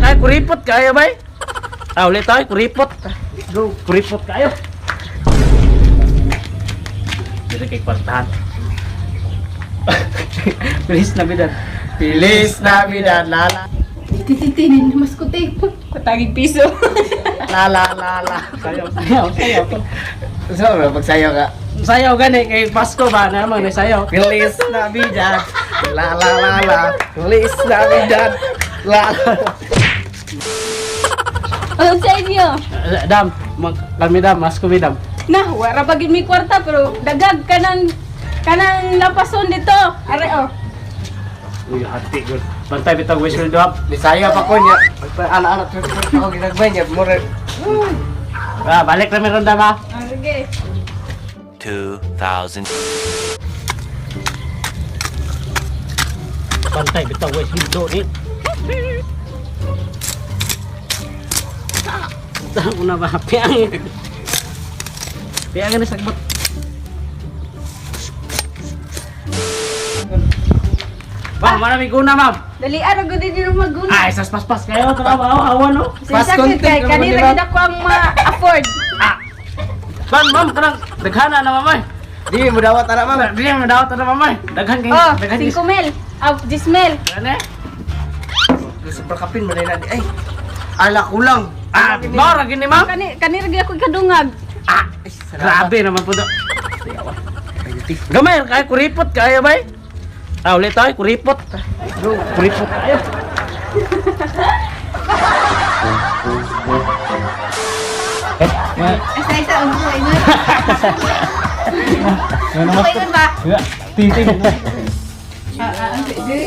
kay kuripot kayo bay. Ulit tayo, kuripot. Go, kuripot kayo. Dito kay kwartahan. Feliz Navidad. Feliz Navidad, lala. Tititinin, mas kuti. Pataging piso. Lala. Sayaw. So, pagsayaw ka. Sayaw gani kay Pasko ba naman ni sayaw. Feliz Navidad. La. Feliz Navidad. La. Ano sa inyo? Dam, kami dam, mas kami dam. Nah, wala bagin may kwarta pero dagag kanang napason dito. Are oh. Uy, hati good. Bantay bitag whistle do up. Bisaya pa ko niya. Anak-anak ako ginagbay niya. Mura. Balik na meron dam ha. Sige. 2,000. Bantay bitag whistle do ni. Saan na ba? Piang na sagbot. Ma'am, maraming guna, ma'am. Dali araw gud din yung maguna. Ay, sas pas kayo. Awa, no? Sa sakit kay kanila gid ako ang ma-afford. Ma'am, kanang daghana na, mamay. Di mo dawat anak mama. Dili mo dawat na, mamay. Daghan kay Oh, daghan 5 mil. 10 mil. Ano? Super kapin mo na di. Ay. Ala kulang. Mora gini, ma'am. Kanira gid ako kadungag. Grabe naman po do. Gamay, kaya kuripot kayo, bay. Ulit tayo, kuripot. Go, kuripot kayo. Isa unsa ino. Ano Okay yun ba? Titing. Sige.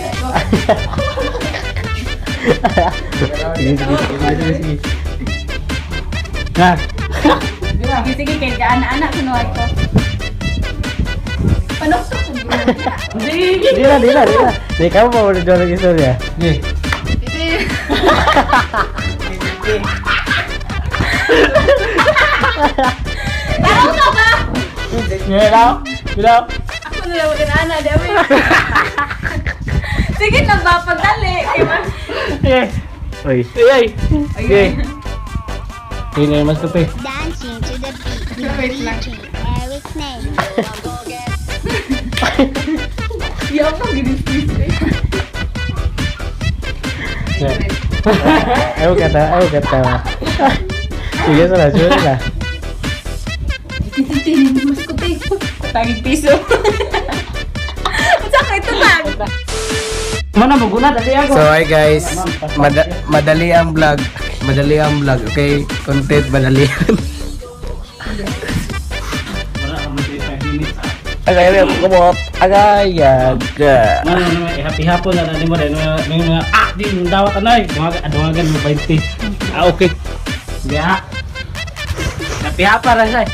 Ha? Sige kay anak-anak sunuwat ko. Panokso ko. Dila. Di kamu mau udah jual lagi ya? Nih. Tahu ka ba? Bilaw. Ako na lang mag-anak daw. Sige na ba pagdali kay man. Oi. Oke. Ini Mas Tepe. Dancing to the beat. Wait lang. Eric's name. Yo pa gid Ayo kata. Sige sa lah. Tititinin mas kuti. Pataging piso. Saka ito tag. Mana mo guna dali ako. So hi guys. Madali ang vlog. Okay, content madali. Agay ko mo. Agay yaga. Mana happy hapon na ni mo rin di dawat anay. Dungagan mo 20. Okay. Biya. Happy hapon ra say.